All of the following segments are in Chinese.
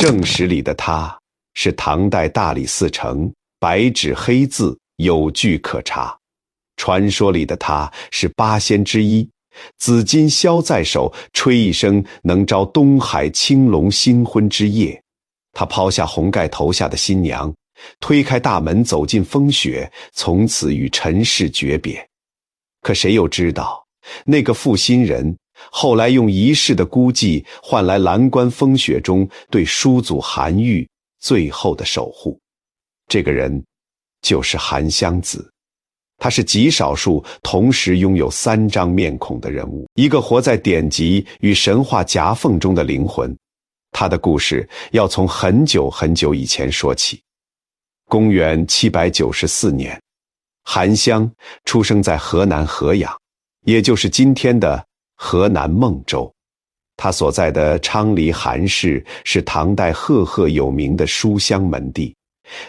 正史里的他是唐代大理寺丞，白纸黑字，有据可查。传说里的他是八仙之一，紫金箫在手，吹一声能招东海青龙新婚之夜。他抛下红盖头下的新娘，推开大门走进风雪，从此与尘世诀别。可谁又知道，那个负心人后来用一世的孤寂换来蓝关风雪中对叔祖韩愈最后的守护。这个人就是韩湘子。他是极少数同时拥有3张面孔的人物，一个活在典籍与神话夹缝中的灵魂。他的故事要从很久很久以前说起。公元794年，韩湘出生在河南河阳，也就是今天的河南孟州。他所在的昌黎韩氏是唐代赫赫有名的书香门第，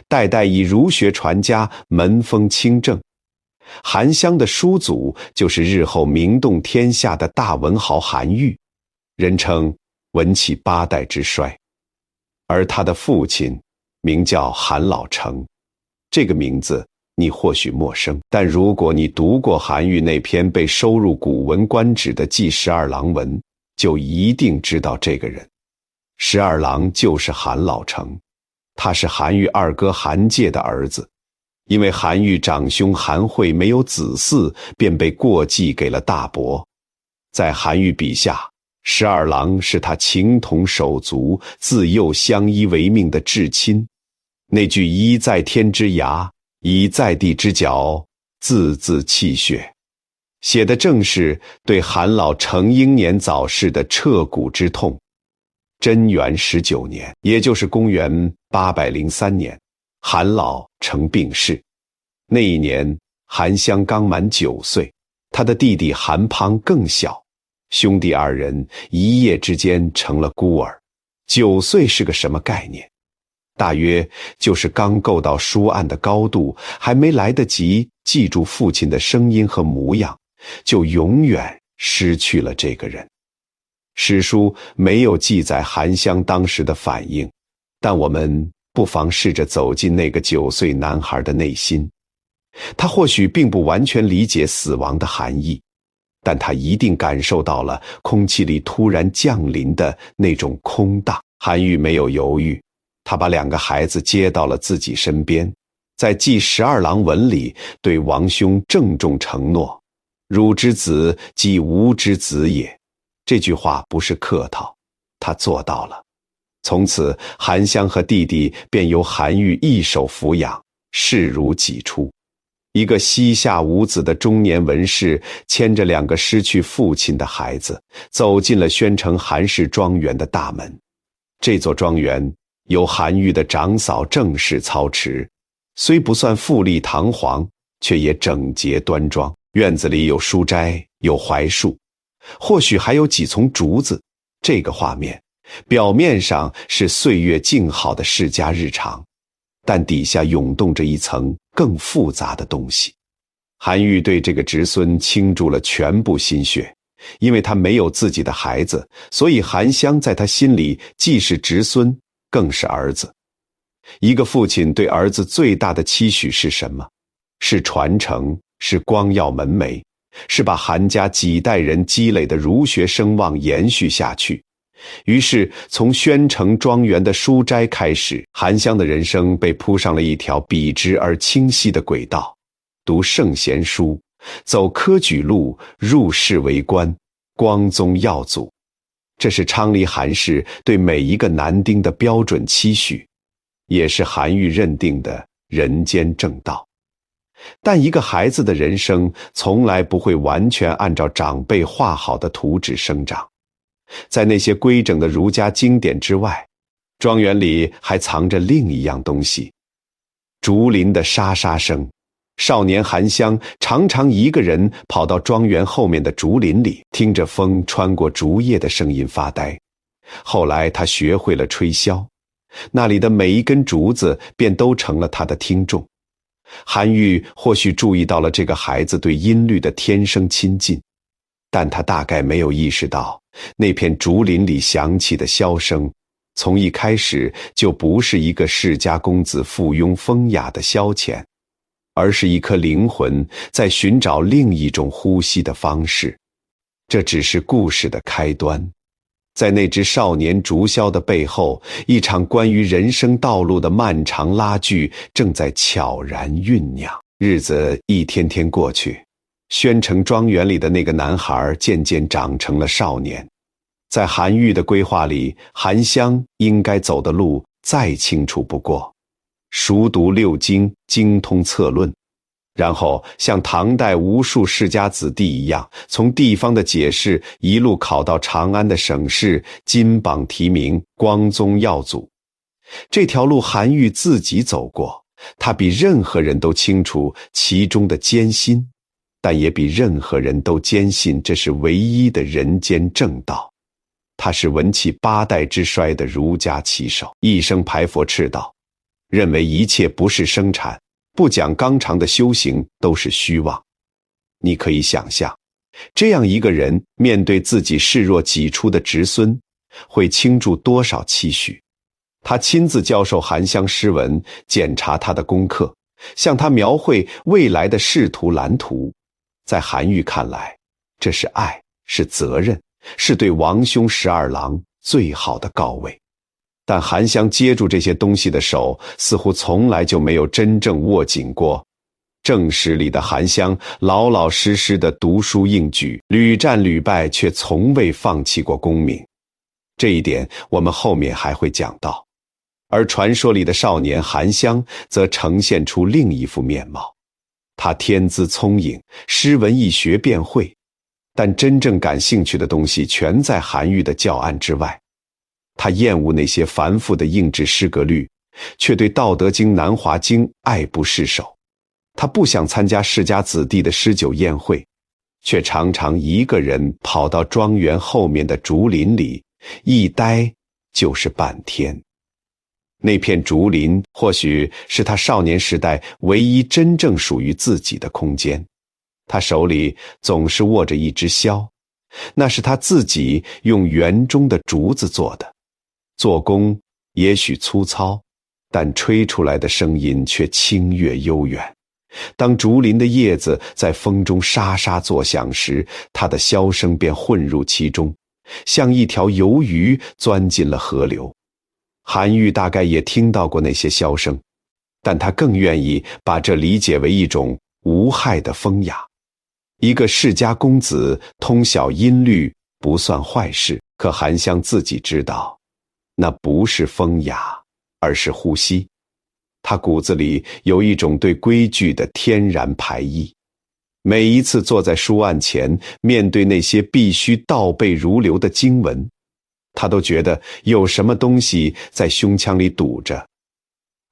代代以儒学传家，门风清正。韩湘的叔祖就是日后名动天下的大文豪韩愈，人称文起8代之衰。而他的父亲名叫韩老成，这个名字你或许陌生，但如果你读过韩愈那篇被收入古文观止的《祭十二郎文》，就一定知道这个人。十二郎就是韩老成，他是韩愈二哥韩介的儿子。因为韩愈长兄韩会没有子嗣，便被过继给了大伯。在韩愈笔下，十二郎是他情同手足、自幼相依为命的至亲。那句一在天之涯，一在地之角，字字泣血，写的正是对韩老成英年早逝的彻骨之痛。贞元19年，也就是公元803年，韩老成病逝。那一年，韩湘刚满9岁，他的弟弟韩滂更小，兄弟2人一夜之间成了孤儿。9岁是个什么概念？大约就是刚够到书案的高度，还没来得及记住父亲的声音和模样，就永远失去了这个人。史书没有记载韩湘当时的反应，但我们不妨试着走进那个9岁男孩的内心。他或许并不完全理解死亡的含义，但他一定感受到了空气里突然降临的那种空荡。韩愈没有犹豫，他把2个孩子接到了自己身边，在《祭十二郎文》里对王兄郑重承诺：“汝之子即吾之子也。”这句话不是客套，他做到了。从此，韩湘和弟弟便由韩愈一手抚养，视如己出。一个膝下无子的中年文士，牵着2个失去父亲的孩子，走进了宣城韩氏庄园的大门。这座庄园由韩愈的长嫂郑氏操持，虽不算富丽堂皇，却也整洁端庄。院子里有书斋，有槐树，或许还有几丛竹子。这个画面表面上是岁月静好的世家日常，但底下涌动着一层更复杂的东西。韩愈对这个侄孙倾注了全部心血，因为他没有自己的孩子，所以韩湘在他心里既是侄孙，更是儿子。一个父亲对儿子最大的期许是什么？是传承，是光耀门楣，是把韩家几代人积累的儒学声望延续下去。于是从宣城庄园的书斋开始，韩湘的人生被铺上了一条笔直而清晰的轨道：读圣贤书，走科举路，入仕为官，光宗耀祖。这是昌黎韩氏对每一个男丁的标准期许，也是韩愈认定的人间正道。但一个孩子的人生从来不会完全按照长辈画好的图纸生长。在那些规整的儒家经典之外，庄园里还藏着另一样东西：竹林的沙沙声。少年韩湘常常一个人跑到庄园后面的竹林里，听着风穿过竹叶的声音发呆。后来他学会了吹箫，那里的每一根竹子便都成了他的听众。韩愈或许注意到了这个孩子对音律的天生亲近，但他大概没有意识到，那片竹林里响起的箫声从一开始就不是一个世家公子附庸风雅的消遣，而是一颗灵魂在寻找另一种呼吸的方式。这只是故事的开端，在那只少年竹箫的背后，一场关于人生道路的漫长拉锯正在悄然酝酿。日子一天天过去，宣城庄园里的那个男孩渐渐长成了少年。在韩愈的规划里，韩湘应该走的路再清楚不过，熟读六经，精通策论，然后像唐代无数世家子弟一样，从地方的解释一路考到长安的省试，金榜题名，光宗耀祖。这条路韩愈自己走过，他比任何人都清楚其中的艰辛，但也比任何人都坚信这是唯一的人间正道。他是文气八代之衰的儒家旗手，一生排佛斥道，认为一切不是生产，不讲纲常的修行都是虚妄。你可以想象，这样一个人面对自己视若己出的侄孙，会倾注多少期许。他亲自教授韩湘诗文，检查他的功课，向他描绘未来的仕途蓝图。在韩愈看来，这是爱，是责任，是对王兄12郎最好的告慰。但韩湘接住这些东西的手，似乎从来就没有真正握紧过。正史里的韩湘老老实实的读书应举，屡战屡败，却从未放弃过功名。这一点我们后面还会讲到。而传说里的少年韩湘则呈现出另一副面貌。他天资聪颖，诗文易学便会，但真正感兴趣的东西全在韩愈的教案之外。他厌恶那些繁复的硬质诗格律，却对《道德经》《南华经》爱不释手。他不想参加世家子弟的诗酒宴会，却常常一个人跑到庄园后面的竹林里，一待就是半天。那片竹林或许是他少年时代唯一真正属于自己的空间。他手里总是握着一支箫，那是他自己用园中的竹子做的，做工也许粗糙，但吹出来的声音却清越悠远。当竹林的叶子在风中沙沙作响时，他的箫声便混入其中，像一条游鱼钻进了河流。韩愈大概也听到过那些箫声，但他更愿意把这理解为一种无害的风雅。一个世家公子通晓音律不算坏事，可韩湘自己知道，那不是风雅，而是呼吸。他骨子里有一种对规矩的天然排异。每一次坐在书案前，面对那些必须倒背如流的经文，他都觉得有什么东西在胸腔里堵着。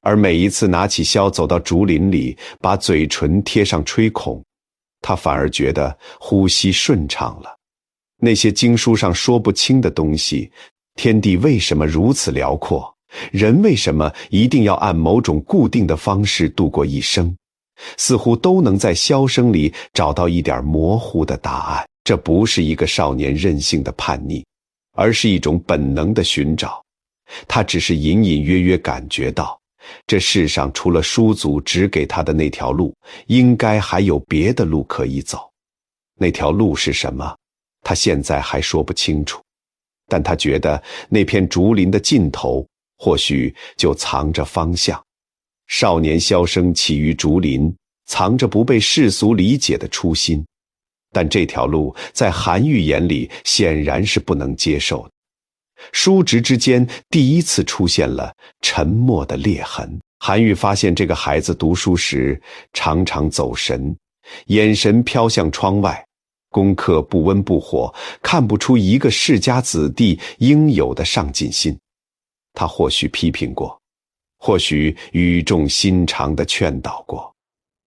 而每一次拿起箫走到竹林里，把嘴唇贴上吹孔，他反而觉得呼吸顺畅了。那些经书上说不清的东西，天地为什么如此辽阔，人为什么一定要按某种固定的方式度过一生，似乎都能在箫声里找到一点模糊的答案。这不是一个少年任性的叛逆，而是一种本能的寻找。他只是隐隐约约感觉到，这世上除了书祖指给他的那条路，应该还有别的路可以走。那条路是什么，他现在还说不清楚，但他觉得那片竹林的尽头或许就藏着方向。少年箫声起于竹林，藏着不被世俗理解的初心，但这条路在韩愈眼里显然是不能接受的。书直之间第一次出现了沉默的裂痕。韩愈发现这个孩子读书时常常走神，眼神飘向窗外，功课不温不火，看不出一个世家子弟应有的上进心。他或许批评过，或许语重心长地劝导过，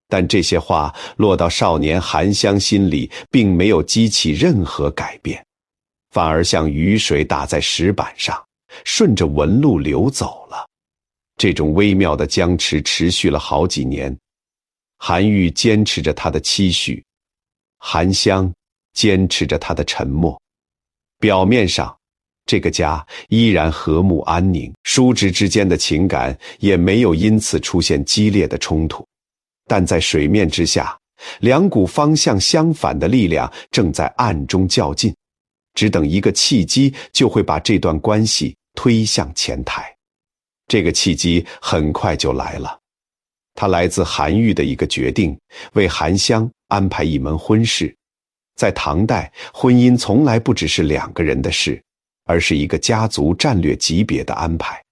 但这些话落到少年韩湘心里，并没有激起任何改变，反而像雨水打在石板上，顺着纹路流走了。这种微妙的僵持持续了好几年，韩愈坚持着他的期许，韩湘坚持着他的沉默。表面上，这个家依然和睦安宁，叔侄之间的情感也没有因此出现激烈的冲突。但在水面之下，两股方向相反的力量正在暗中较劲，只等一个契机就会把这段关系推向前台。这个契机很快就来了，它来自韩愈的一个决定，为韩湘安排一门婚事。在唐代，婚姻从来不只是两个人的事，而是一个家族战略级别的安排。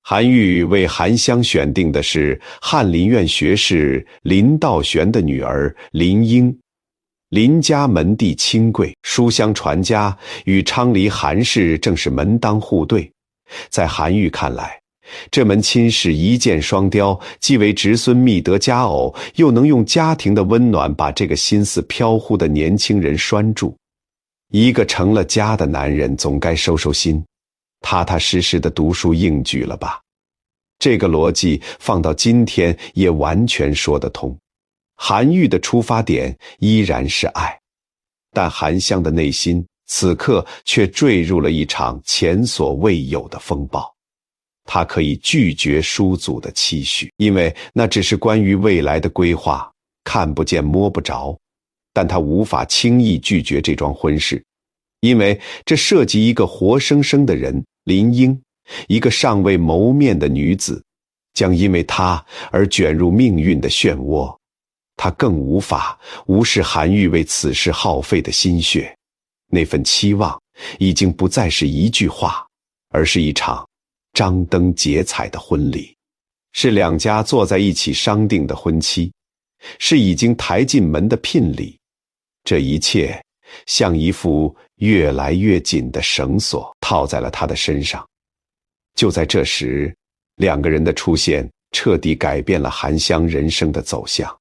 韩愈为韩湘选定的是翰林院学士林道玄的女儿林英。林家门第清贵，书香传家，与昌黎韩氏正是门当户对。在韩愈看来，这门亲事一箭双雕，既为侄孙觅得佳偶，又能用家庭的温暖把这个心思飘忽的年轻人拴住。一个成了家的男人总该收收心，踏踏实实的读书应举了吧。这个逻辑放到今天也完全说得通。韩愈的出发点依然是爱，但韩湘的内心此刻却坠入了一场前所未有的风暴。他可以拒绝叔祖的期许，因为那只是关于未来的规划，看不见摸不着。但他无法轻易拒绝这桩婚事，因为这涉及一个活生生的人林英，一个尚未谋面的女子，将因为他而卷入命运的漩涡。他更无法无视韩愈为此事耗费的心血，那份期望已经不再是一句话，而是一场张灯结彩的婚礼，是两家坐在一起商定的婚期，是已经抬进门的聘礼。这一切像一副越来越紧的绳索套在了他的身上。就在这时，两个人的出现彻底改变了韩湘人生的走向。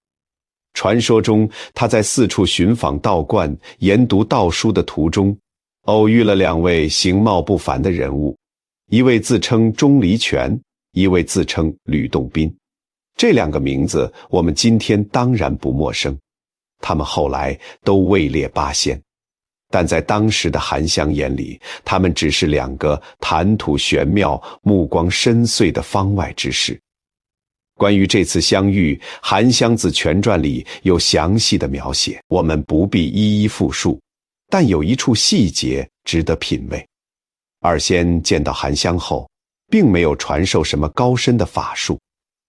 传说中，他在四处寻访道观、研读道书的途中，偶遇了两位形貌不凡的人物，一位自称钟离权，一位自称吕洞宾。这两个名字我们今天当然不陌生，他们后来都位列八仙，但在当时的韩湘眼里，他们只是两个谈吐玄妙、目光深邃的方外之士。关于这次相遇，《韩湘子全传》里有详细的描写，我们不必一一复述，但有一处细节值得品味。二仙见到韩湘后，并没有传授什么高深的法术，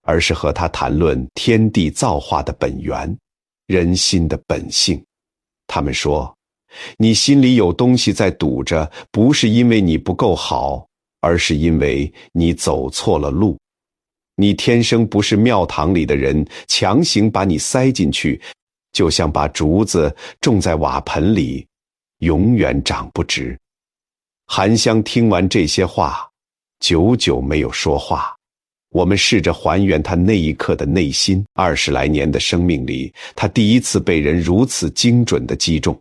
而是和他谈论天地造化的本源，人心的本性。他们说，你心里有东西在堵着，不是因为你不够好，而是因为你走错了路。你天生不是庙堂里的人，强行把你塞进去，就像把竹子种在瓦盆里，永远长不直。韩湘听完这些话，久久没有说话。我们试着还原他那一刻的内心，20来年的生命里，他第一次被人如此精准地击中。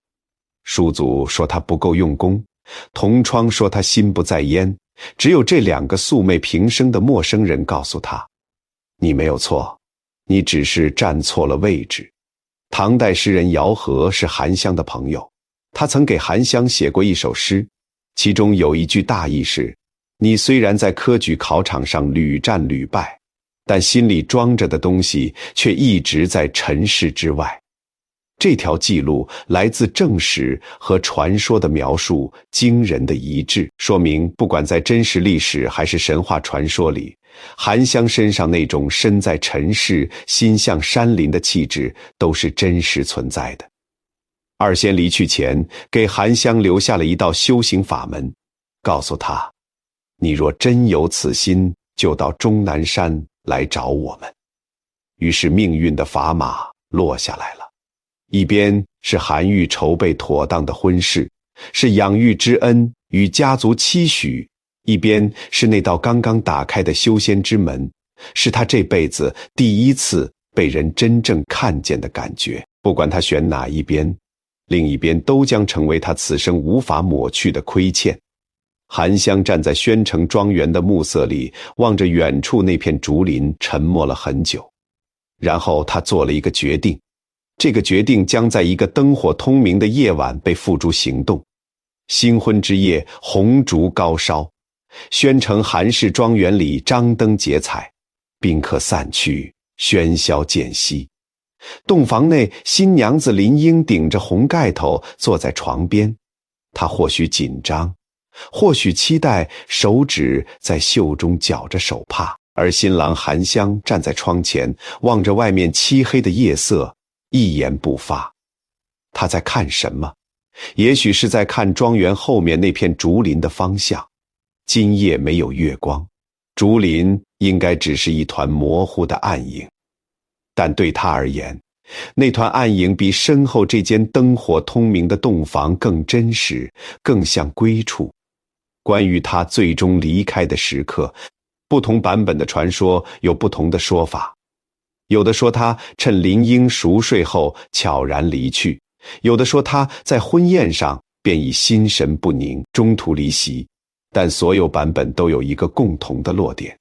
叔祖说他不够用功，同窗说他心不在焉，只有这两个素昧平生的陌生人告诉他，你没有错，你只是站错了位置。唐代诗人姚和是韩湘的朋友，他曾给韩湘写过一首诗，其中有一句大意是，你虽然在科举考场上屡战屡败，但心里装着的东西却一直在尘世之外。这条记录来自正史和传说的描述惊人的一致，说明不管在真实历史还是神话传说里，韩湘身上那种身在尘世、心向山林的气质都是真实存在的。二仙离去前，给韩湘留下了一道修行法门，告诉他，你若真有此心，就到终南山来找我们。于是命运的砝码落下来了。一边是韩愈筹备妥当的婚事，是养育之恩与家族期许，一边是那道刚刚打开的修仙之门，是他这辈子第一次被人真正看见的感觉。不管他选哪一边，另一边都将成为他此生无法抹去的亏欠。韩湘站在宣城庄园的暮色里，望着远处那片竹林，沉默了很久。然后他做了一个决定，这个决定将在一个灯火通明的夜晚被付诸行动。新婚之夜，红烛高烧，宣城韩氏庄园里张灯结彩，宾客散去，喧嚣渐息。洞房内，新娘子林英顶着红盖头坐在床边，她或许紧张，或许期待，手指在袖中绞着手帕，而新郎韩香站在窗前，望着外面漆黑的夜色，一言不发。他在看什么？也许是在看庄园后面那片竹林的方向。今夜没有月光，竹林应该只是一团模糊的暗影，但对他而言，那团暗影比身后这间灯火通明的洞房更真实，更像归处。关于他最终离开的时刻，不同版本的传说有不同的说法。有的说他趁林英熟睡后悄然离去，有的说他在婚宴上便已心神不宁，中途离席。但所有版本都有一个共同的落点：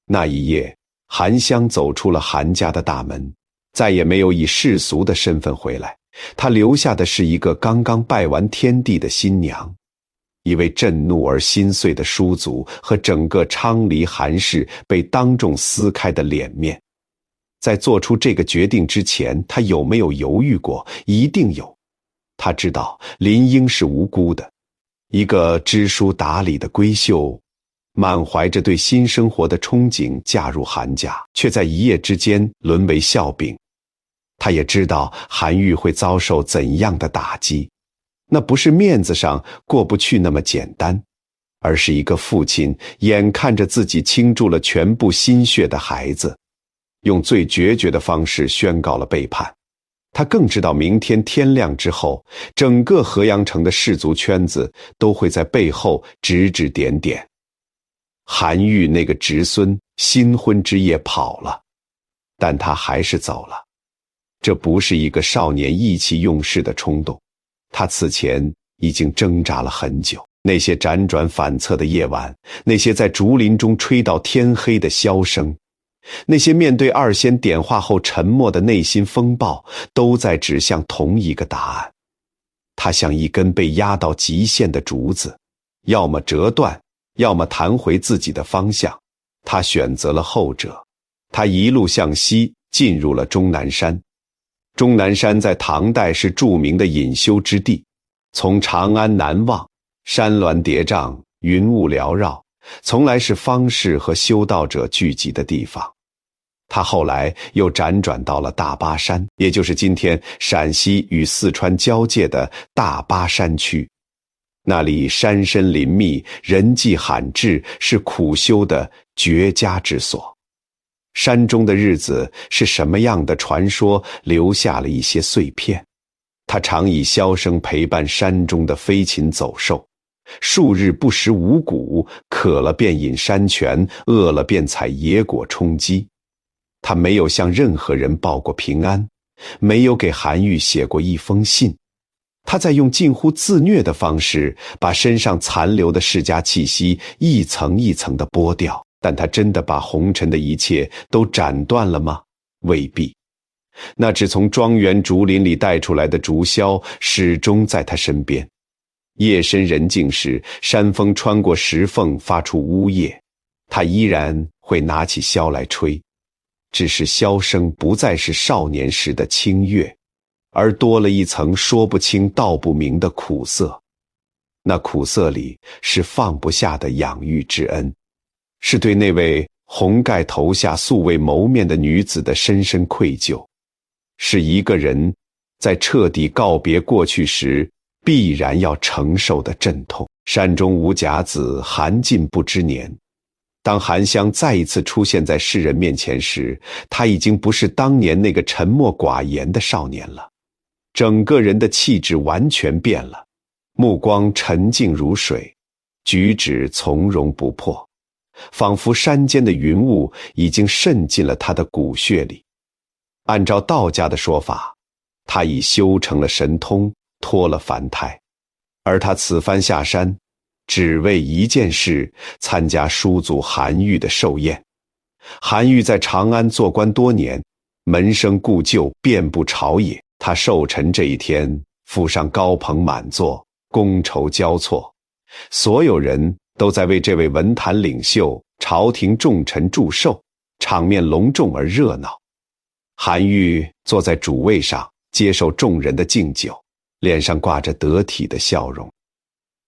那一夜，韩香走出了韩家的大门，再也没有以世俗的身份回来，她留下的是一个刚刚拜完天地的新娘，一位震怒而心碎的叔族和整个昌黎韩氏被当众撕开的脸面。在做出这个决定之前，他有没有犹豫过？一定有。他知道林英是无辜的，一个知书达理的闺秀，满怀着对新生活的憧憬嫁入韩家，却在一夜之间沦为笑柄。他也知道韩愈会遭受怎样的打击，那不是面子上过不去那么简单，而是一个父亲眼看着自己倾注了全部心血的孩子，用最决绝的方式宣告了背叛。他更知道明天天亮之后，整个河阳城的士族圈子都会在背后指指点点。韩愈那个侄孙新婚之夜跑了，但他还是走了。这不是一个少年意气用事的冲动，他此前已经挣扎了很久。那些辗转反侧的夜晚，那些在竹林中吹到天黑的箫声，那些面对二仙点化后沉默的内心风暴，都在指向同一个答案。它像一根被压到极限的竹子，要么折断，要么弹回自己的方向。他选择了后者。他一路向西，进入了终南山。终南山在唐代是著名的隐修之地，从长安南望，山峦叠嶂，云雾缭绕，从来是方士和修道者聚集的地方。他后来又辗转到了大巴山，也就是今天陕西与四川交界的大巴山区。那里山深林密，人迹罕至，是苦修的绝佳之所。山中的日子是什么样的传说留下了一些碎片。他常以箫声陪伴山中的飞禽走兽，数日不食五谷，渴了便饮山泉，饿了便采野果充饥。他没有向任何人报过平安，没有给韩愈写过一封信。他在用近乎自虐的方式，把身上残留的世家气息一层一层地剥掉。但他真的把红尘的一切都斩断了吗？未必。那只从庄园竹林里带出来的竹箫，始终在他身边。夜深人静时，山风穿过石缝发出呜咽，他依然会拿起箫来吹。只是箫声不再是少年时的清悦，而多了一层说不清道不明的苦涩。那苦涩里是放不下的养育之恩，是对那位红盖头下素未谋面的女子的深深愧疚，是一个人在彻底告别过去时必然要承受的阵痛。山中无甲子，寒尽不知年。当韩香再一次出现在世人面前时，他已经不是当年那个沉默寡言的少年了，整个人的气质完全变了，目光沉静如水，举止从容不迫，仿佛山间的云雾已经渗进了他的骨血里。按照道家的说法，他已修成了神通，脱了凡胎，而他此番下山，只为一件事，参加叔祖韩愈的寿宴。韩愈在长安做官多年，门生故旧遍布朝野。他寿辰这一天，府上高朋满座，觥筹交错，所有人都在为这位文坛领袖、朝廷重臣祝寿，场面隆重而热闹。韩愈坐在主位上，接受众人的敬酒，脸上挂着得体的笑容，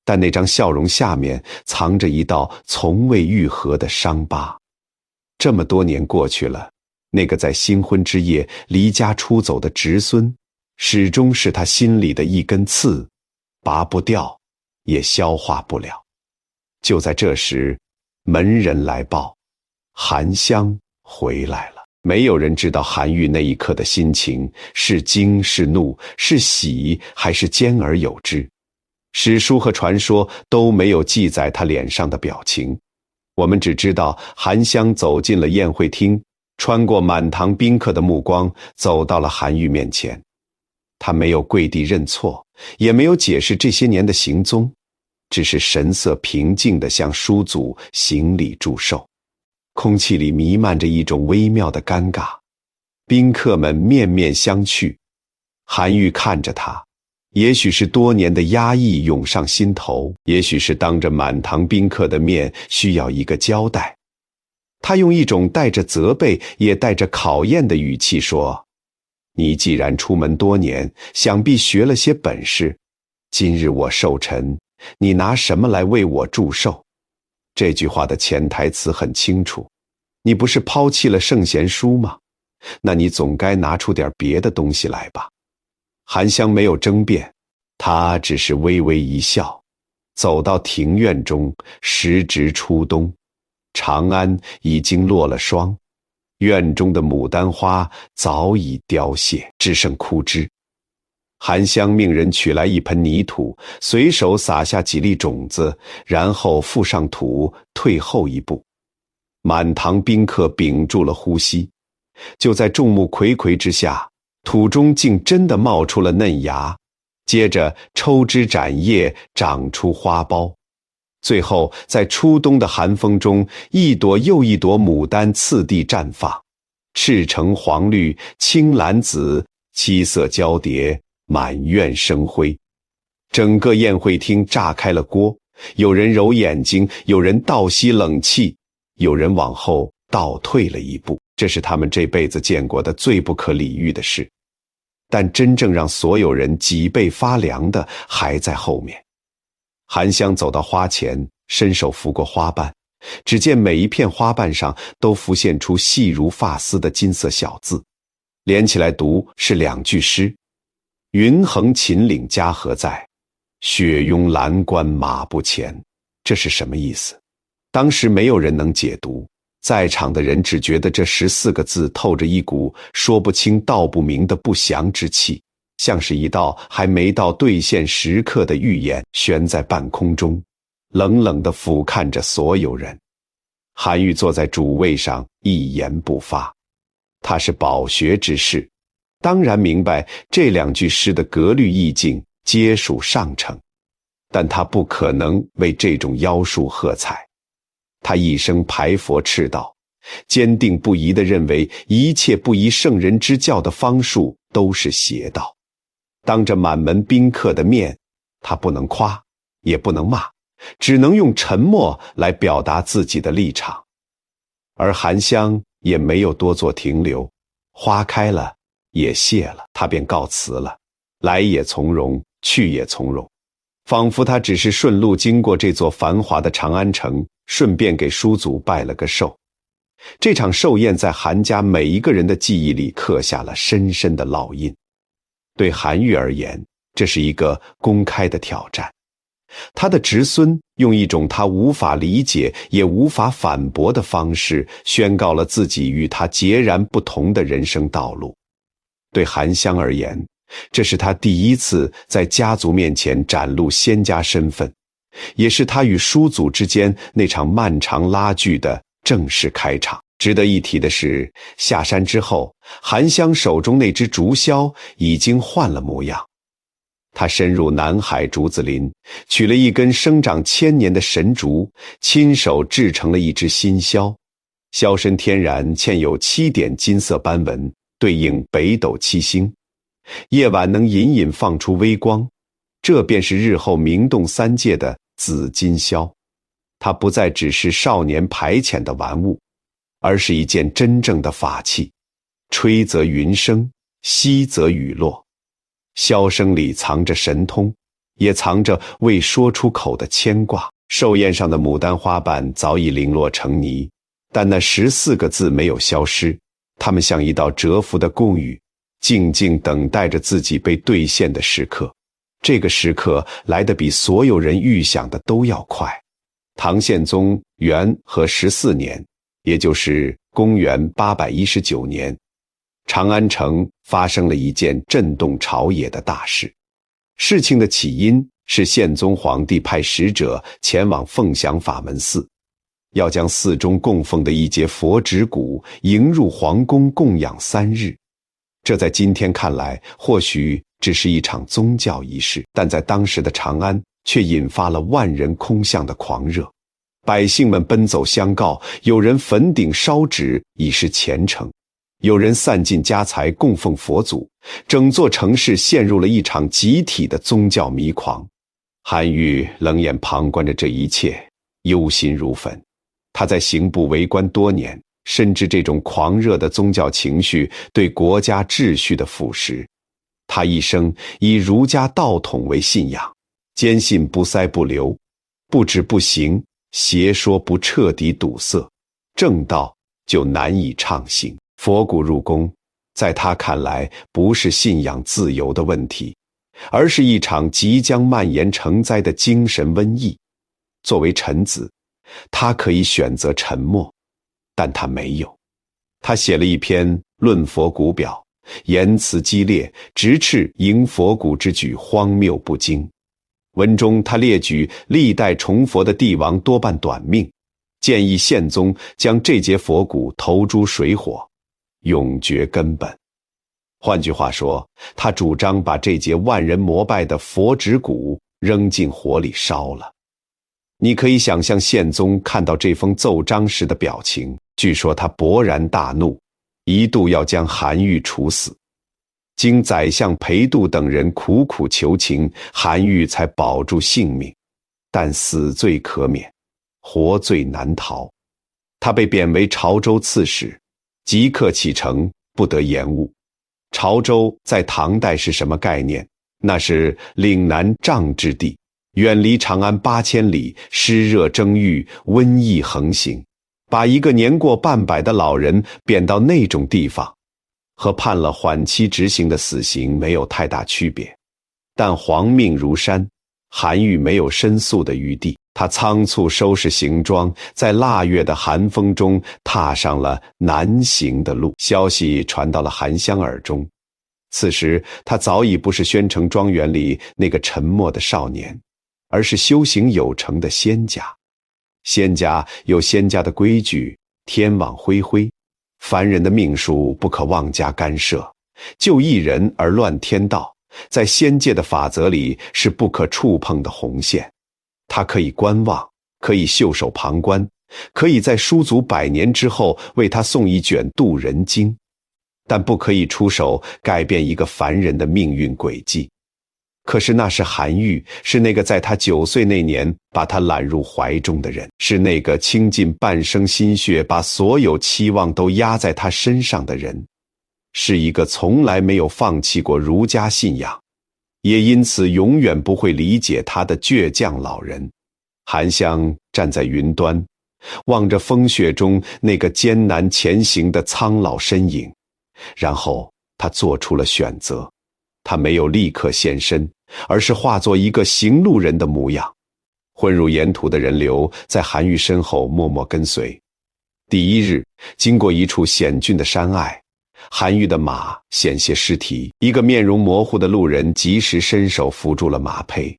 但那张笑容下面藏着一道从未愈合的伤疤。这么多年过去了，那个在新婚之夜离家出走的侄孙，始终是他心里的一根刺，拔不掉，也消化不了。就在这时，门人来报，韩湘回来了。没有人知道韩愈那一刻的心情，是惊是怒，是喜还是兼而有之。史书和传说都没有记载他脸上的表情，我们只知道韩湘走进了宴会厅，穿过满堂宾客的目光，走到了韩愈面前。他没有跪地认错，也没有解释这些年的行踪，只是神色平静地向叔祖行礼祝寿。空气里弥漫着一种微妙的尴尬，宾客们面面相觑。韩愈看着他，也许是多年的压抑涌上心头，也许是当着满堂宾客的面需要一个交代。他用一种带着责备也带着考验的语气说：你既然出门多年，想必学了些本事，今日我寿辰，你拿什么来为我祝寿？这句话的潜台词很清楚，你不是抛弃了圣贤书吗？那你总该拿出点别的东西来吧。韩湘没有争辩，他只是微微一笑，走到庭院中。时值初冬，长安已经落了霜，院中的牡丹花早已凋谢，只剩枯枝。韩湘命人取来一盆泥土，随手撒下几粒种子，然后覆上土，退后一步。满堂宾客屏住了呼吸，就在众目睽睽之下，土中竟真的冒出了嫩芽，接着抽枝展叶，长出花苞。最后在初冬的寒风中，一朵又一朵牡丹次第绽放，赤橙黄绿青蓝紫，七色交叠，满院生辉。整个宴会厅炸开了锅，有人揉眼睛，有人倒吸冷气，有人往后倒退了一步。这是他们这辈子见过的最不可理喻的事。但真正让所有人脊背发凉的还在后面。韩湘走到花前，伸手拂过花瓣，只见每一片花瓣上都浮现出细如发丝的金色小字，连起来读是两句诗：云横秦岭家何在，雪拥蓝关马不前。这是什么意思？当时没有人能解读，在场的人只觉得这14个字透着一股说不清道不明的不祥之气，像是一道还没到兑现时刻的预言，悬在半空中，冷冷地俯瞰着所有人。韩愈坐在主位上，一言不发。他是饱学之士，当然明白这两句诗的格律意境皆属上乘，但他不可能为这种妖术喝彩。他一生排佛斥道，坚定不移地认为一切不依圣人之教的方术都是邪道。当着满门宾客的面，他不能夸，也不能骂，只能用沉默来表达自己的立场。而韩湘也没有多做停留，花开了，也谢了，他便告辞了，来也从容，去也从容，仿佛他只是顺路经过这座繁华的长安城，顺便给叔祖拜了个寿。这场寿宴在韩家每一个人的记忆里刻下了深深的烙印。对韩愈而言，这是一个公开的挑战。他的侄孙用一种他无法理解也无法反驳的方式，宣告了自己与他截然不同的人生道路。对韩湘而言，这是他第一次在家族面前展露仙家身份，也是他与叔祖之间那场漫长拉锯的正式开场。值得一提的是，下山之后，韩湘手中那只竹箫已经换了模样。他深入南海竹子林，取了一根生长1000年的神竹，亲手制成了一只新箫。箫身天然嵌有7点金色斑纹，对应北斗7星，夜晚能隐隐放出微光。这便是日后名动三界的紫金霄。它不再只是少年排遣的玩物，而是一件真正的法器。吹则云生，吸则雨落。箫声里藏着神通，也藏着未说出口的牵挂。寿宴上的牡丹花瓣早已零落成泥，但那14个字没有消失，它们像一道蛰伏的供语，静静等待着自己被兑现的时刻。这个时刻来得比所有人预想的都要快。唐宪宗元和14年，也就是公元819年，长安城发生了一件震动朝野的大事。事情的起因是宪宗皇帝派使者前往凤翔法门寺，要将寺中供奉的一节佛指骨迎入皇宫供养3日。这在今天看来或许只是一场宗教仪式，但在当时的长安却引发了万人空巷的狂热。百姓们奔走相告，有人焚顶烧纸以示虔诚，有人散尽家财供奉佛祖，整座城市陷入了一场集体的宗教迷狂。韩愈冷眼旁观着这一切，忧心如焚。他在刑部为官多年，深知这种狂热的宗教情绪对国家秩序的腐蚀。他一生以儒家道统为信仰，坚信不塞不流，不止不行，邪说不彻底堵塞，正道就难以畅行。佛骨入宫，在他看来不是信仰自由的问题，而是一场即将蔓延成灾的精神瘟疫。作为臣子，他可以选择沉默，但他没有。他写了一篇《论佛骨表》，言辞激烈，直斥迎佛骨之举荒谬不经。文中他列举历代崇佛的帝王多半短命，建议宪宗将这节佛骨投诸水火，永绝根本。换句话说，他主张把这节万人膜拜的佛指骨扔进火里烧了。你可以想象宪宗看到这封奏章时的表情，据说他勃然大怒，一度要将韩愈处死。经宰相裴度等人苦苦求情，韩愈才保住性命，但死罪可免，活罪难逃。他被贬为潮州刺史，即刻启程，不得延误。潮州在唐代是什么概念？那是岭南瘴之地，远离长安8000里，湿热蒸郁，瘟疫横行。把一个年过半百的老人贬到那种地方，和判了缓期执行的死刑没有太大区别。但皇命如山，韩愈没有申诉的余地。他仓促收拾行装，在腊月的寒风中踏上了南行的路。消息传到了韩湘耳中，此时他早已不是宣城庄园里那个沉默的少年，而是修行有成的仙家。仙家有仙家的规矩，天网恢恢，凡人的命数不可妄加干涉，就一人而乱天道，在仙界的法则里是不可触碰的红线。他可以观望，可以袖手旁观，可以在书足100年之后为他送一卷渡人经，但不可以出手改变一个凡人的命运轨迹。可是那是韩愈，是那个在他9岁那年把他揽入怀中的人，是那个倾尽半生心血把所有期望都压在他身上的人，是一个从来没有放弃过儒家信仰，也因此永远不会理解他的倔强老人。韩湘站在云端，望着风雪中那个艰难前行的苍老身影，然后他做出了选择。他没有立刻现身，而是化作一个行路人的模样。混入沿途的人流在韩愈身后默默跟随。第1日，经过一处险峻的山隘，韩愈的马险些失蹄，一个面容模糊的路人及时伸手扶住了马胚。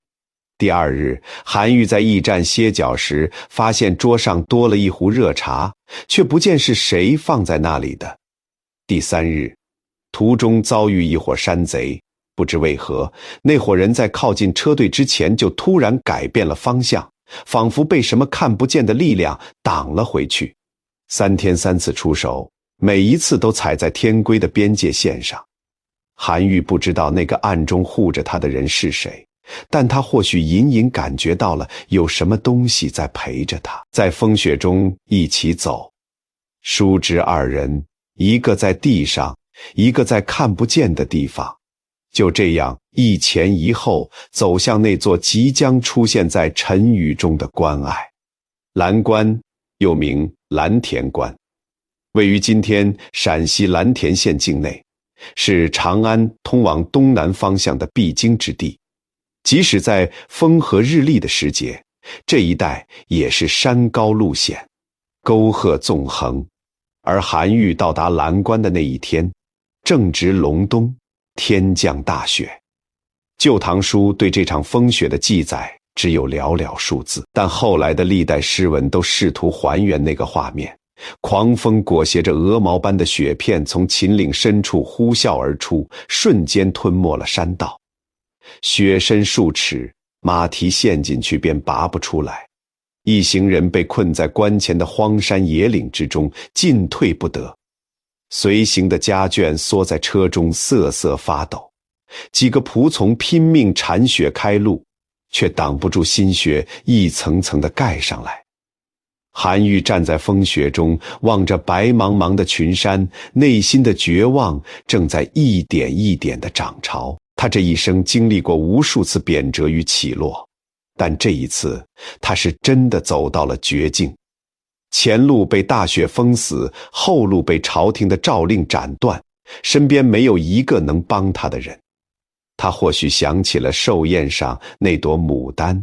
第2日，韩愈在驿站歇脚时，发现桌上多了一壶热茶，却不见是谁放在那里的。第3日，途中遭遇一伙山贼，不知为何，那伙人在靠近车队之前就突然改变了方向，仿佛被什么看不见的力量挡了回去。3天3次出手，每一次都踩在天规的边界线上。韩愈不知道那个暗中护着他的人是谁，但他或许隐隐感觉到了有什么东西在陪着他，在风雪中一起走。叔侄二人，一个在地上，一个在看不见的地方，就这样一前一后走向那座即将出现在晨雨中的关隘。蓝关又名蓝田关，位于今天陕西蓝田县境内，是长安通往东南方向的必经之地。即使在风和日丽的时节，这一带也是山高路险，沟壑纵横。而韩愈到达蓝关的那一天，正值隆冬，天降大雪。《旧唐书》对这场风雪的记载只有寥寥数字，但后来的历代诗文都试图还原那个画面。狂风裹挟着鹅毛般的雪片从秦岭深处呼啸而出，瞬间吞没了山道。雪深数尺，马蹄陷进去便拔不出来。一行人被困在关前的荒山野岭之中，进退不得。随行的家眷缩在车中瑟瑟发抖，几个仆从拼命铲雪开路，却挡不住新雪一层层地盖上来。韩愈站在风雪中，望着白茫茫的群山，内心的绝望正在一点一点地涨潮。他这一生经历过无数次贬谪与起落，但这一次他是真的走到了绝境。前路被大雪封死，后路被朝廷的诏令斩断，身边没有一个能帮他的人。他或许想起了寿宴上那朵牡丹，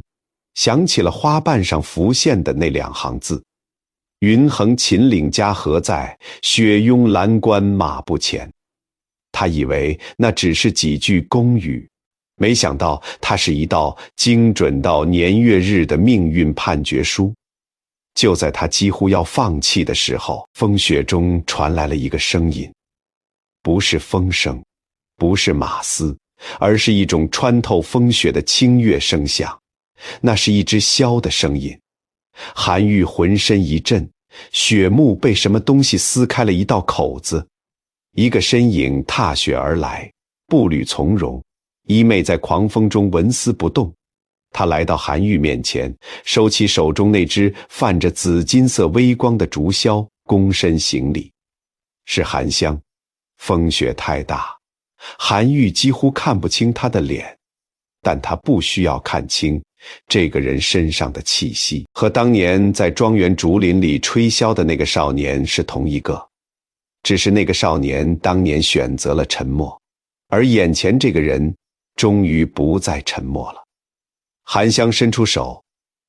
想起了花瓣上浮现的那两行字：云横秦岭家何在，雪拥蓝关马不前。他以为那只是几句宫语，没想到它是一道精准到年月日的命运判决书。就在他几乎要放弃的时候，风雪中传来了一个声音，不是风声，不是马嘶，而是一种穿透风雪的清越声响。那是一只箫的声音。韩愈浑身一震，雪幕被什么东西撕开了一道口子，一个身影踏雪而来，步履从容，衣袂在狂风中纹丝不动。他来到韩愈面前，收起手中那只泛着紫金色微光的竹箫，躬身行礼。是韩湘。风雪太大，韩愈几乎看不清他的脸，但他不需要看清这个人身上的气息，和当年在庄园竹林里吹箫的那个少年是同一个，只是那个少年当年选择了沉默，而眼前这个人终于不再沉默了。韩湘伸出手，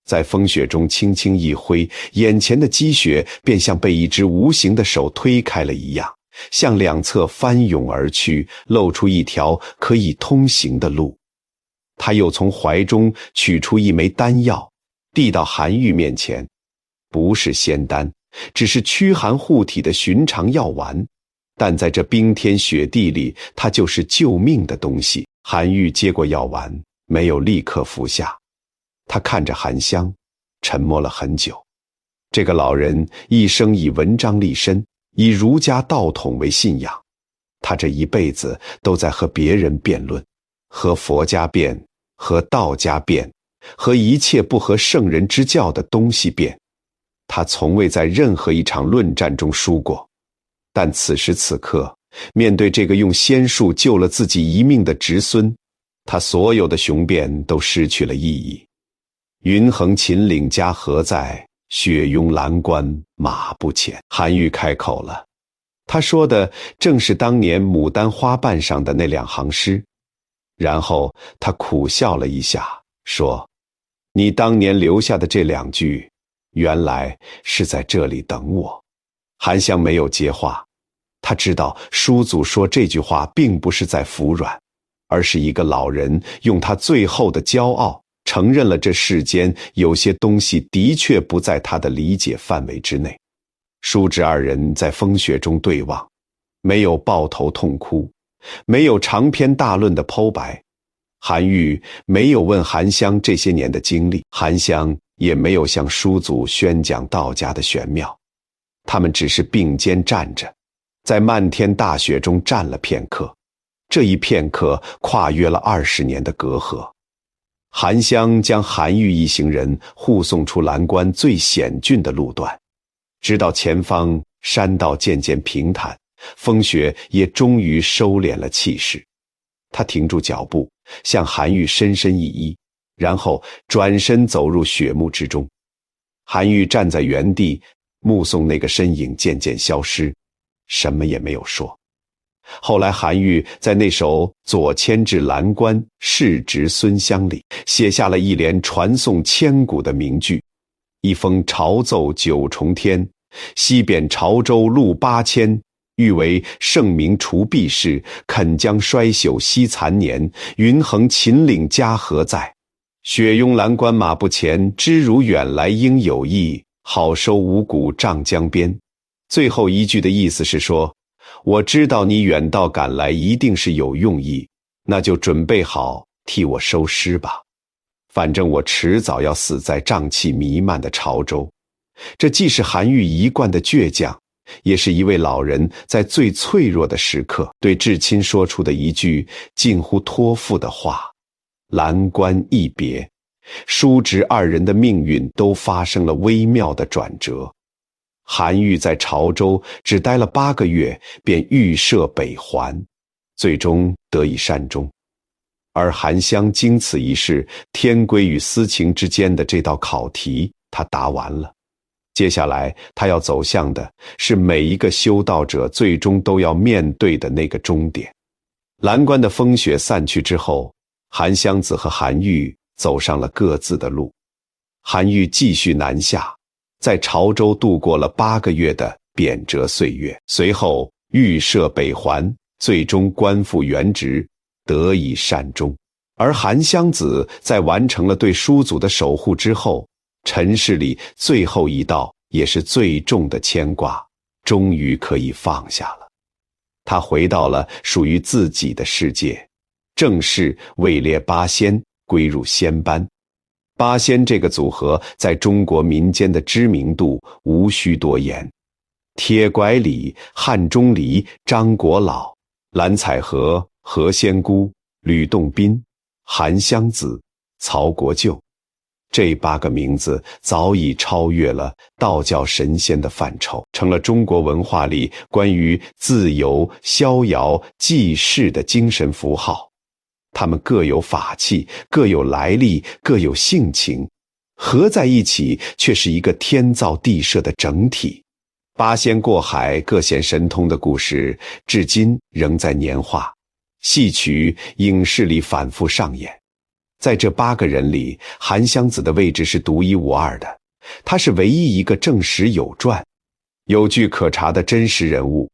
在风雪中轻轻一挥，眼前的积雪便像被一只无形的手推开了一样，向两侧翻涌而去，露出一条可以通行的路。他又从怀中取出一枚丹药，递到韩愈面前，不是仙丹，只是驱寒护体的寻常药丸，但在这冰天雪地里，它就是救命的东西。韩愈接过药丸，没有立刻服下。他看着韩湘，沉默了很久。这个老人一生以文章立身，以儒家道统为信仰。他这一辈子都在和别人辩论，和佛家辩，和道家辩，和一切不合圣人之教的东西辩。他从未在任何一场论战中输过，但此时此刻，面对这个用仙术救了自己一命的侄孙，他所有的雄辩都失去了意义。云横秦岭家何在，雪拥蓝关马不前。韩愈开口了，他说的正是当年牡丹花瓣上的那两行诗。然后他苦笑了一下，说：你当年留下的这两句，原来是在这里等我。韩湘没有接话，他知道叔祖说这句话并不是在服软，而是一个老人用他最后的骄傲承认了这世间有些东西的确不在他的理解范围之内。叔侄二人在风雪中对望，没有抱头痛哭，没有长篇大论的剖白。韩愈没有问韩湘这些年的经历，韩湘也没有向叔祖宣讲道家的玄妙。他们只是并肩站着，在漫天大雪中站了片刻，这一片刻跨越了20年的隔阂。韩湘将韩愈一行人护送出蓝关最险峻的路段，直到前方山道渐渐平坦，风雪也终于收敛了气势。他停住脚步，向韩愈深深一揖，然后转身走入雪幕之中。韩愈站在原地，目送那个身影渐渐消失，什么也没有说。后来韩愈在那首《左迁至蓝关世侄孙乡》里写下了一连传颂千古的名句：一封朝奏九重天，西贬潮州路8000，欲为圣明除弊事，肯将衰朽惜残年，云横秦岭家何在？雪拥蓝关马不前，知如远来应有意，好收五谷瘴江边。最后一句的意思是说，我知道你远道赶来一定是有用意，那就准备好替我收尸吧。反正我迟早要死在瘴气弥漫的潮州。这既是韩愈一贯的倔强，也是一位老人在最脆弱的时刻对至亲说出的一句近乎托付的话。蓝关一别，叔侄二人的命运都发生了微妙的转折。韩愈在潮州只待了8个月，便预设北还，最终得以善终。而韩湘经此一事，天规与私情之间的这道考题，他答完了。接下来他要走向的是每一个修道者最终都要面对的那个终点。蓝关的风雪散去之后，韩湘子和韩愈走上了各自的路。韩愈继续南下，在潮州度过了8个月的贬谪岁月，随后预设北还，最终官复原职，得以善终。而韩湘子在完成了对叔祖的守护之后，尘世里最后一道也是最重的牵挂，终于可以放下了。他回到了属于自己的世界，正式位列8仙，归入仙班。8仙这个组合在中国民间的知名度无需多言，铁拐李、汉钟离、张国老、蓝采和、何仙姑、吕洞宾、韩湘子、曹国舅，这8个名字早已超越了道教神仙的范畴，成了中国文化里关于自由、逍遥、济世的精神符号。他们各有法器，各有来历，各有性情，合在一起却是一个天造地设的整体。8仙过海，各显神通的故事，至今仍在年画、戏曲、影视里反复上演。在这8个人里，韩湘子的位置是独一无二的，他是唯一一个正史有传、有据可查的真实人物。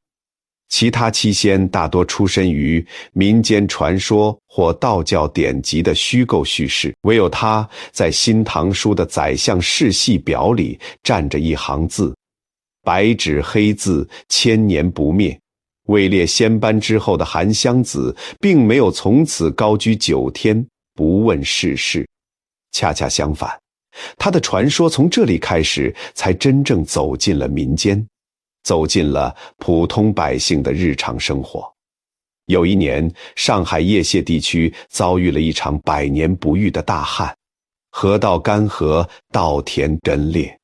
其他7仙大多出身于民间传说或道教典籍的虚构叙事，唯有他在《新唐书》的宰相世系表里站着一行字：白纸黑字，千年不灭。位列仙班之后的韩湘子并没有从此高居9天，不问世事。恰恰相反，他的传说从这里开始才真正走进了民间，走进了普通百姓的日常生活。有一年，上海叶谢地区遭遇了一场100年不遇的大旱，河道干涸，稻田根裂，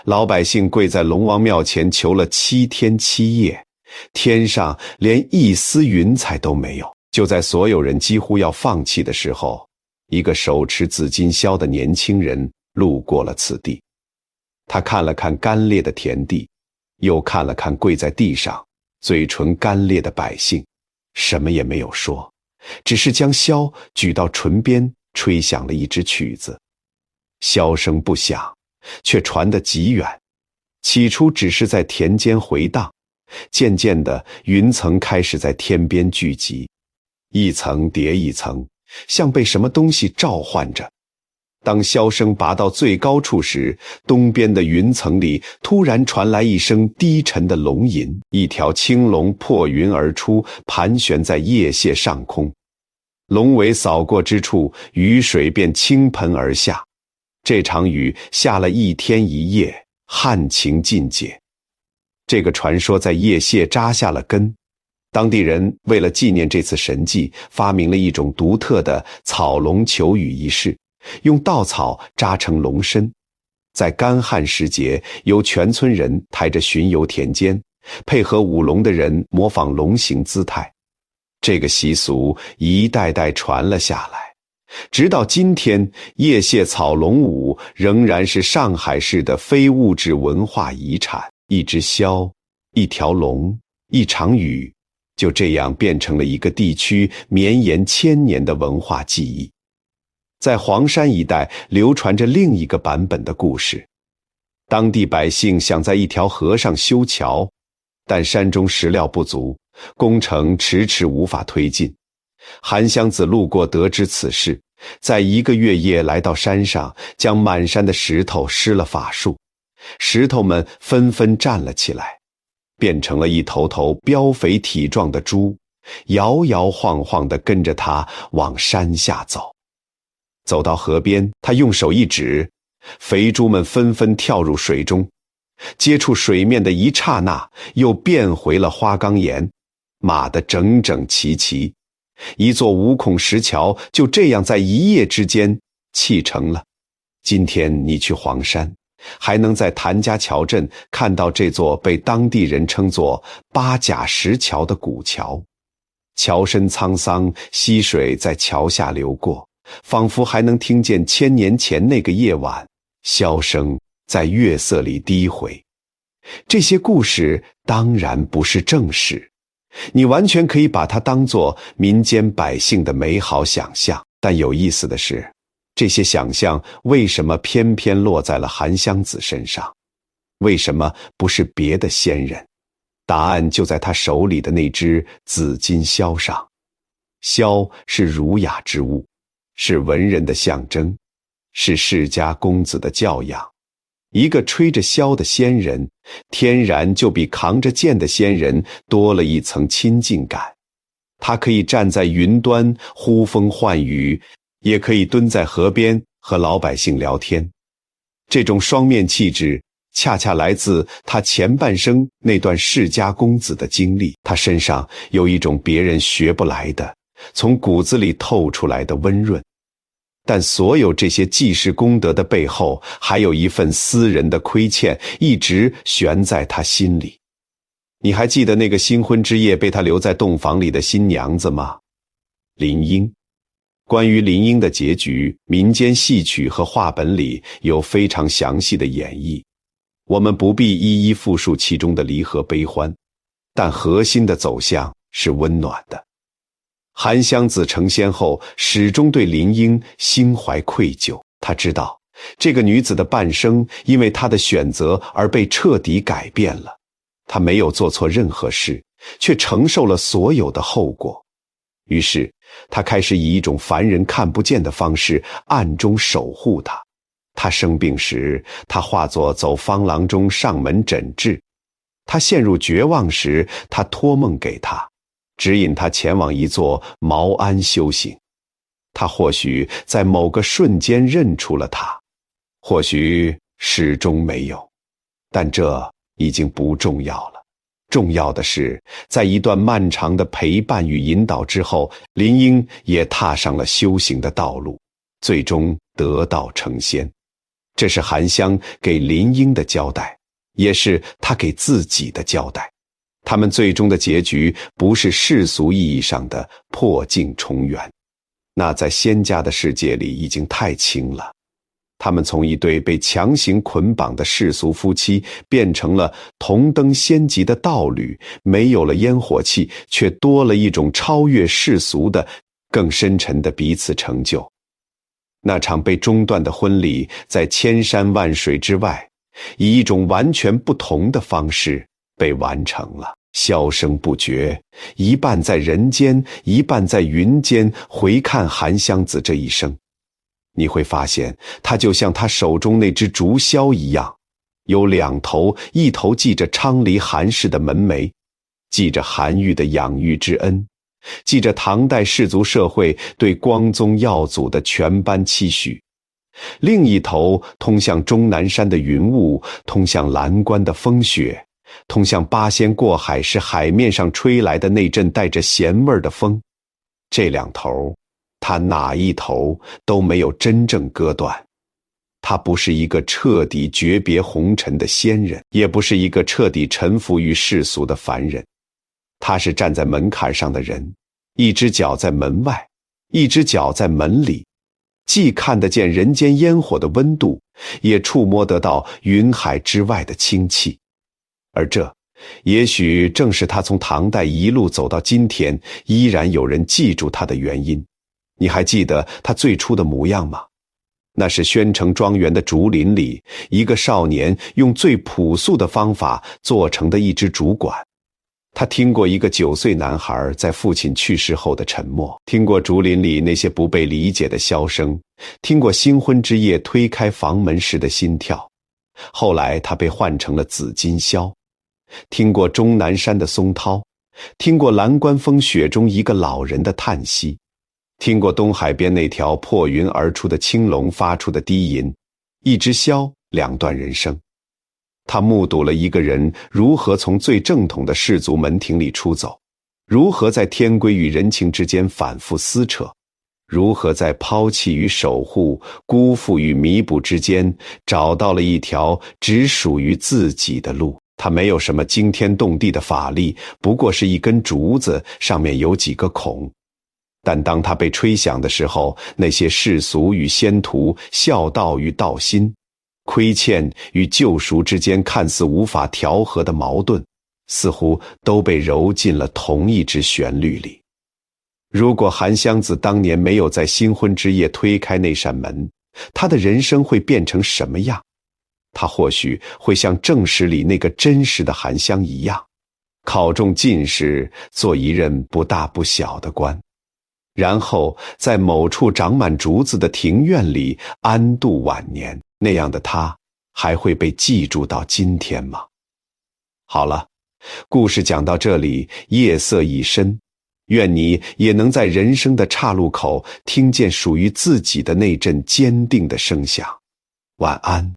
老百姓跪在龙王庙前求了7天7夜，天上连一丝云彩都没有。就在所有人几乎要放弃的时候，一个手持紫金箫的年轻人路过了此地。他看了看干裂的田地，又看了看跪在地上嘴唇干裂的百姓，什么也没有说，只是将箫举到唇边，吹响了一支曲子。箫声不响，却传得极远，起初只是在田间回荡，渐渐的云层开始在天边聚集，一层叠一层，像被什么东西召唤着。当箫声拔到最高处时，东边的云层里突然传来一声低沉的龙吟，一条青龙破云而出，盘旋在叶谢上空。龙尾扫过之处，雨水便倾盆而下。这场雨下了1天1夜，旱情尽解。这个传说在叶谢扎下了根，当地人为了纪念这次神迹，发明了一种独特的草龙求雨仪式，用稻草扎成龙身，在干旱时节，由全村人抬着巡游田间，配合舞龙的人模仿龙形姿态。这个习俗一代代传了下来，直到今天，叶谢草龙舞仍然是上海市的非物质文化遗产。一只箫，一条龙，一场雨，就这样变成了一个地区绵延千年的文化记忆。在黄山一带流传着另一个版本的故事，当地百姓想在一条河上修桥，但山中石料不足，工程迟迟无法推进。韩湘子路过得知此事，在1个月夜来到山上，将满山的石头施了法术，石头们纷纷站了起来，变成了一头头膘肥体壮的猪，摇摇晃晃地跟着他往山下走。走到河边，他用手一指，肥猪们纷纷跳入水中，接触水面的一刹那，又变回了花岗岩，码得整整齐齐。一座无孔石桥就这样在一夜之间砌成了。今天你去黄山，还能在谭家桥镇看到这座被当地人称作八甲石桥的古桥。桥身沧桑，溪水在桥下流过，仿佛还能听见1000年前那个夜晚，箫声在月色里低回。这些故事当然不是正史，你完全可以把它当作民间百姓的美好想象。但有意思的是，这些想象为什么偏偏落在了韩湘子身上？为什么不是别的先人？答案就在他手里的那只紫金箫上。箫是儒雅之物，是文人的象征，是世家公子的教养。一个吹着箫的先人，天然就比扛着剑的先人多了一层亲近感。他可以站在云端呼风唤雨，也可以蹲在河边和老百姓聊天。这种双面气质恰恰来自他前半生那段世家公子的经历。他身上有一种别人学不来的，从骨子里透出来的温润。但所有这些济世功德的背后，还有一份私人的亏欠一直悬在他心里。你还记得那个新婚之夜被他留在洞房里的新娘子吗？林英。关于林英的结局，民间戏曲和话本里有非常详细的演绎，我们不必一一复述其中的离合悲欢，但核心的走向是温暖的。韩湘子成仙后，始终对林英心怀愧疚。他知道，这个女子的半生因为她的选择而被彻底改变了。她没有做错任何事，却承受了所有的后果。于是，他开始以一种凡人看不见的方式暗中守护她。她生病时，他化作走方郎中上门诊治；她陷入绝望时，他托梦给她，指引他前往一座茅庵修行。他或许在某个瞬间认出了他，或许始终没有，但这已经不重要了。重要的是，在一段漫长的陪伴与引导之后，林英也踏上了修行的道路，最终得道成仙。这是韩湘给林英的交代，也是他给自己的交代。他们最终的结局不是世俗意义上的破镜重圆，那在仙家的世界里已经太轻了。他们从一对被强行捆绑的世俗夫妻变成了同登仙级的道侣，没有了烟火气，却多了一种超越世俗的更深沉的彼此成就。那场被中断的婚礼在千山万水之外，以一种完全不同的方式被完成了。箫声不绝，一半在人间，一半在云间。回看韩湘子这一生，你会发现他就像他手中那只竹箫一样，有2头，一头系着昌黎韩氏的门楣，记着韩愈的养育之恩，记着唐代士族社会对光宗耀祖的全班期许；另一头通向终南山的云雾，通向蓝关的风雪，通向八仙过海是海面上吹来的那阵带着咸味的风，这两头，他哪一头都没有真正割断。他不是一个彻底诀别红尘的仙人，也不是一个彻底臣服于世俗的凡人。他是站在门槛上的人，一只脚在门外，一只脚在门里，既看得见人间烟火的温度，也触摸得到云海之外的清气。而这也许正是他从唐代一路走到今天，依然有人记住他的原因。你还记得他最初的模样吗？那是宣城庄园的竹林里，一个少年用最朴素的方法做成的一只竹管。他听过一个9岁男孩在父亲去世后的沉默，听过竹林里那些不被理解的箫声，听过新婚之夜推开房门时的心跳。后来他被换成了紫金箫，听过终南山的松涛，听过蓝关风雪中一个老人的叹息，听过东海边那条破云而出的青龙发出的低吟，一只箫，两段人生。他目睹了一个人如何从最正统的士族门庭里出走，如何在天规与人情之间反复撕扯，如何在抛弃与守护、辜负与弥补之间找到了一条只属于自己的路。他没有什么惊天动地的法力，不过是一根竹子，上面有几个孔。但当他被吹响的时候，那些世俗与仙途、孝道与道心、亏欠与救赎之间看似无法调和的矛盾，似乎都被揉进了同一支旋律里。如果韩湘子当年没有在新婚之夜推开那扇门，他的人生会变成什么样？他或许会像正史里那个真实的韩湘一样，考中进士，做一任不大不小的官，然后在某处长满竹子的庭院里安度晚年。那样的他还会被记住到今天吗？好了，故事讲到这里，夜色已深，愿你也能在人生的岔路口听见属于自己的那阵坚定的声响。晚安。